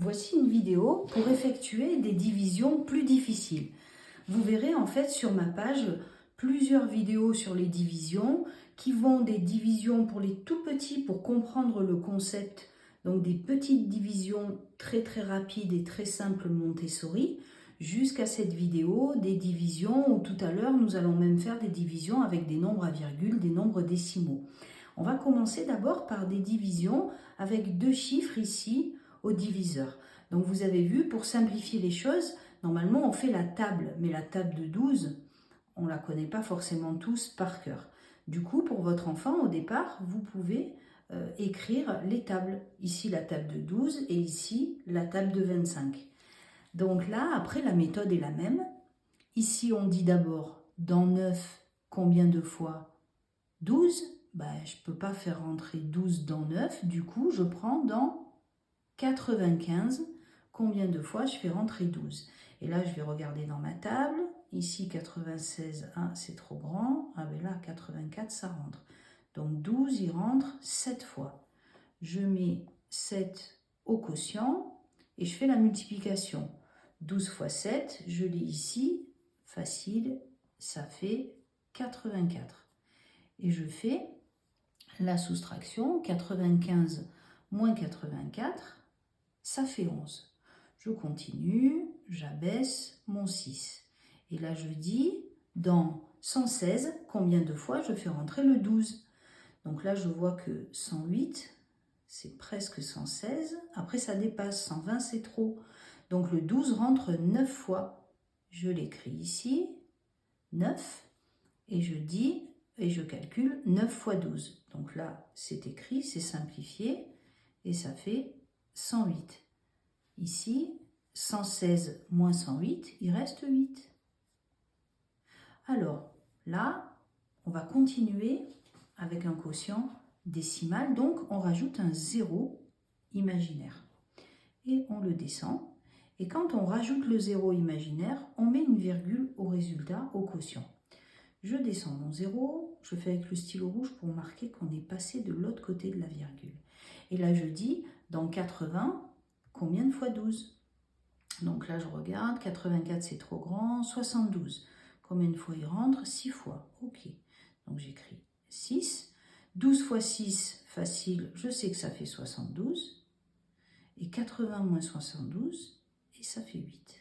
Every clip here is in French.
Voici une vidéo pour effectuer des divisions plus difficiles. Vous verrez en fait sur ma page plusieurs vidéos sur les divisions qui vont des divisions pour les tout petits pour comprendre le concept, donc des petites divisions très rapides et très simples Montessori, jusqu'à cette vidéo des divisions où tout à l'heure nous allons même faire des divisions avec des nombres à virgule, des nombres décimaux. On va commencer d'abord par des divisions avec deux chiffres ici au diviseur. Donc vous avez vu, pour simplifier les choses, normalement on fait la table, mais la table de 12, on ne la connaît pas forcément tous par cœur. Du coup, pour votre enfant, au départ, vous pouvez écrire les tables. Ici la table de 12 et ici la table de 25. Donc là, après, la méthode est la même. Ici, on dit d'abord dans 9, combien de fois 12. Je ne peux pas faire rentrer 12 dans 9, du coup, je prends dans 95, combien de fois je fais rentrer 12. Et là, je vais regarder dans ma table. Ici, 96, c'est trop grand. Ah ben là, 84, ça rentre. Donc 12, il rentre 7 fois. Je mets 7 au quotient et je fais la multiplication. 12 fois 7, je l'ai ici. Facile, ça fait 84. Et je fais la soustraction. 95 moins 84. Ça fait 11. Je continue, j'abaisse mon 6. Et là, je dis, dans 116, combien de fois je fais rentrer le 12? Donc là, je vois que 108, c'est presque 116. Après, ça dépasse. 120, c'est trop. Donc le 12 rentre 9 fois. Je l'écris ici, 9. Et je dis, et je calcule 9 fois 12. Donc là, c'est écrit, c'est simplifié. Et ça fait 108. Ici, 116 moins 108, il reste 8. Alors, là, on va continuer avec un quotient décimal. Donc, on rajoute un 0 imaginaire. Et on le descend. Et quand on rajoute le 0 imaginaire, on met une virgule au résultat, au quotient. Je descends mon 0, je fais avec le stylo rouge pour marquer qu'on est passé de l'autre côté de la virgule. Et là, je dis, dans 80, combien de fois 12? Donc là, je regarde, 84, c'est trop grand, 72. Combien de fois il rentre? 6 fois. Ok. Donc j'écris 6. 12 fois 6, facile, je sais que ça fait 72. Et 80 moins 72, et ça fait 8.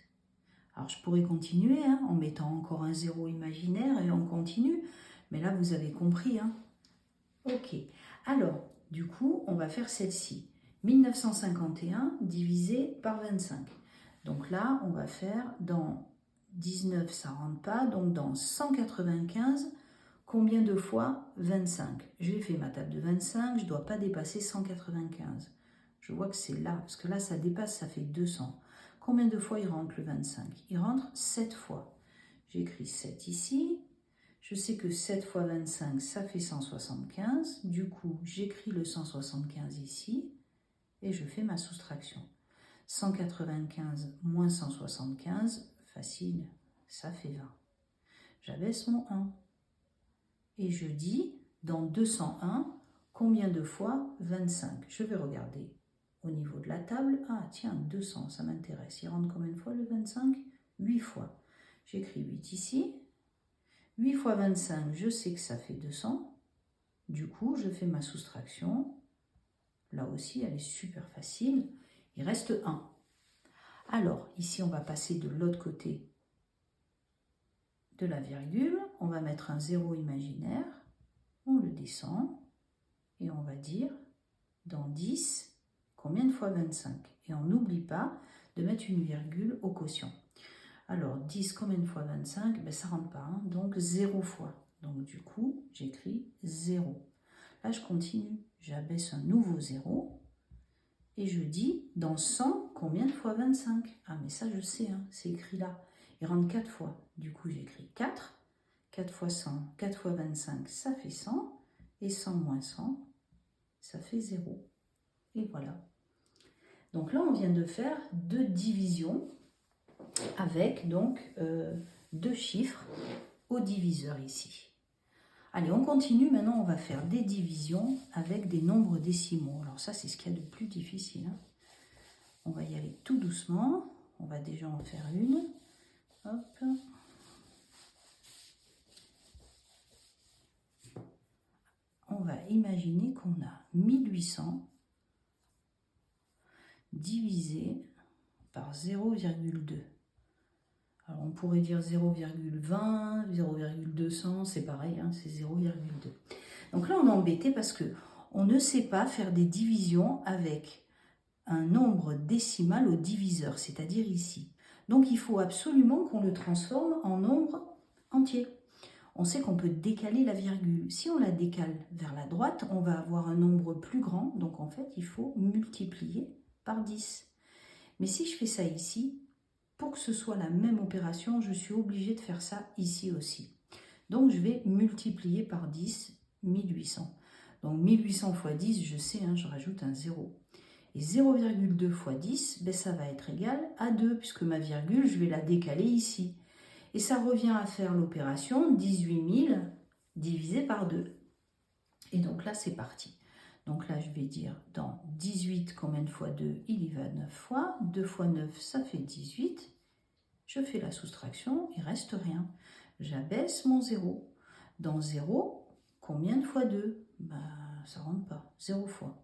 Alors je pourrais continuer en mettant encore un 0 imaginaire et on continue. Mais là, vous avez compris. Ok. Alors, du coup, on va faire celle-ci. 1951 divisé par 25. Donc là, on va faire dans 19, ça ne rentre pas. Donc dans 195, combien de fois 25? J'ai fait ma table de 25, je ne dois pas dépasser 195. Je vois que c'est là, parce que là, ça dépasse, ça fait 200. Combien de fois il rentre le 25? Il rentre 7 fois. J'écris 7 ici. Je sais que 7 fois 25, ça fait 175. Du coup, j'écris le 175 ici et je fais ma soustraction. 195 moins 175, facile, ça fait 20. J'abaisse mon 1. Et je dis, dans 201, combien de fois 25? Je vais regarder au niveau de la table. Ah tiens, 200, ça m'intéresse. Il rentre combien de fois le 25? 8 fois. J'écris 8 ici. 8 fois 25, je sais que ça fait 200. Du coup, je fais ma soustraction. Là aussi, elle est super facile. Il reste 1. Alors, ici, on va passer de l'autre côté de la virgule. On va mettre un 0 imaginaire. On le descend. Et on va dire, dans 10, combien de fois 25? Et on n'oublie pas de mettre une virgule au quotient. Alors, 10, combien de fois 25? Ça ne rentre pas, donc 0 fois. Donc, du coup, j'écris 0. Là, je continue. J'abaisse un nouveau 0. Et je dis, dans 100, combien de fois 25? Ah, mais ça, je sais, c'est écrit là. Il rentre 4 fois. Du coup, j'écris 4. 4 fois 100, 4 fois 25, ça fait 100. Et 100 moins 100, ça fait 0. Et voilà. Donc là, on vient de faire deux divisions avec donc deux chiffres au diviseur ici. Allez, on continue. Maintenant, on va faire des divisions avec des nombres décimaux. Alors ça, c'est ce qu'il y a de plus difficile. On va y aller tout doucement. On va déjà en faire une. Hop. On va imaginer qu'on a 1800 divisé par 0,2. Alors on pourrait dire 0,20, 0,200, c'est pareil, hein, c'est 0,2. Donc là on est embêté parce que on ne sait pas faire des divisions avec un nombre décimal au diviseur, c'est-à-dire ici. Donc il faut absolument qu'on le transforme en nombre entier. On sait qu'on peut décaler la virgule. Si on la décale vers la droite, on va avoir un nombre plus grand. Donc en fait, il faut multiplier par 10. Mais si je fais ça ici, pour que ce soit la même opération, je suis obligée de faire ça ici aussi. Donc je vais multiplier par 10, 1800. Donc 1800 fois 10, je sais, hein, je rajoute un 0. Et 0,2 fois 10, ben, ça va être égal à 2, puisque ma virgule, je vais la décaler ici. Et ça revient à faire l'opération 18 000 divisé par 2. Et donc là, c'est parti. Donc là, je vais dire dans 18, combien de fois 2? Il y va 9 fois. 2 fois 9, ça fait 18. Je fais la soustraction, il ne reste rien. J'abaisse mon 0. Dans 0, combien de fois 2? Ben, ça ne rentre pas. 0 fois.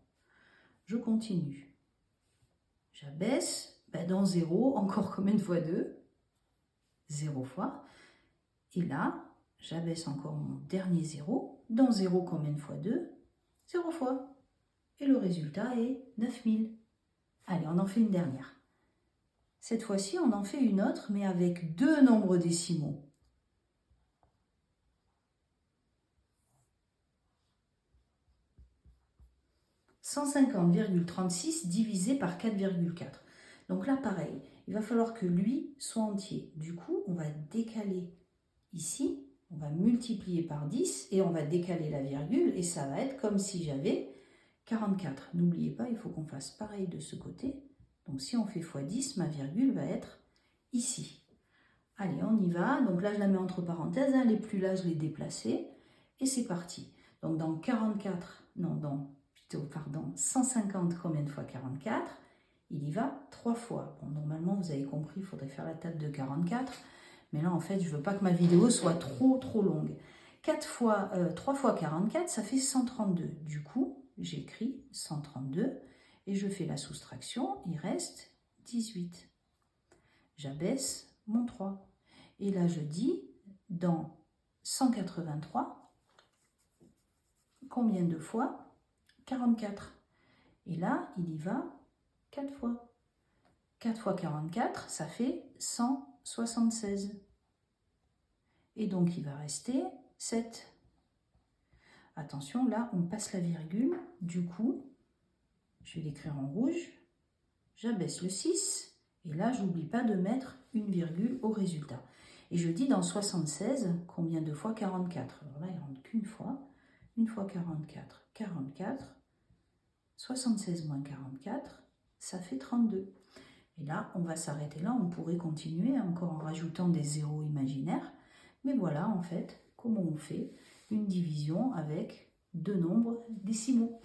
Je continue. J'abaisse. Ben, dans 0, encore combien de fois 2? 0 fois. Et là, j'abaisse encore mon dernier 0. Dans 0, combien de fois 2? 0 fois. Et le résultat est 9000. Allez, on en fait une dernière. Cette fois-ci, on en fait une autre, mais avec deux nombres décimaux. « 150,36 divisé par 4,4. » Donc là, pareil, il va falloir que lui soit entier. Du coup, on va décaler ici, on va multiplier par 10 et on va décaler la virgule et ça va être comme si j'avais 44. N'oubliez pas, il faut qu'on fasse pareil de ce côté. Donc si on fait x 10, ma virgule va être ici. Allez, on y va. Donc là, je la mets entre parenthèses. Hein. Les plus là, je l'ai déplacée. Et c'est parti. Donc dans 150, combien de fois 44? Il y va 3 fois. Bon, normalement, vous avez compris, il faudrait faire la table de 44. Mais là, en fait, je ne veux pas que ma vidéo soit trop longue. 3 fois 44, ça fait 132. Du coup, j'écris 132 et je fais la soustraction. Il reste 18. J'abaisse mon 3. Et là, je dis, dans 183, combien de fois 44? Et là, il y va 4 fois. 4 fois 44, ça fait 176. Et donc, il va rester 7. Attention, là, on passe la virgule. Du coup, je vais l'écrire en rouge. J'abaisse le 6. Et là, je n'oublie pas de mettre une virgule au résultat. Et je dis dans 76, combien de fois 44? Alors là, il ne rentre qu'une fois. Une fois 44, 44. 76 moins 44, ça fait 32. Et là, on va s'arrêter là. On pourrait continuer encore en rajoutant des zéros imaginaires. Mais voilà, en fait, comment on fait une division avec deux nombres décimaux.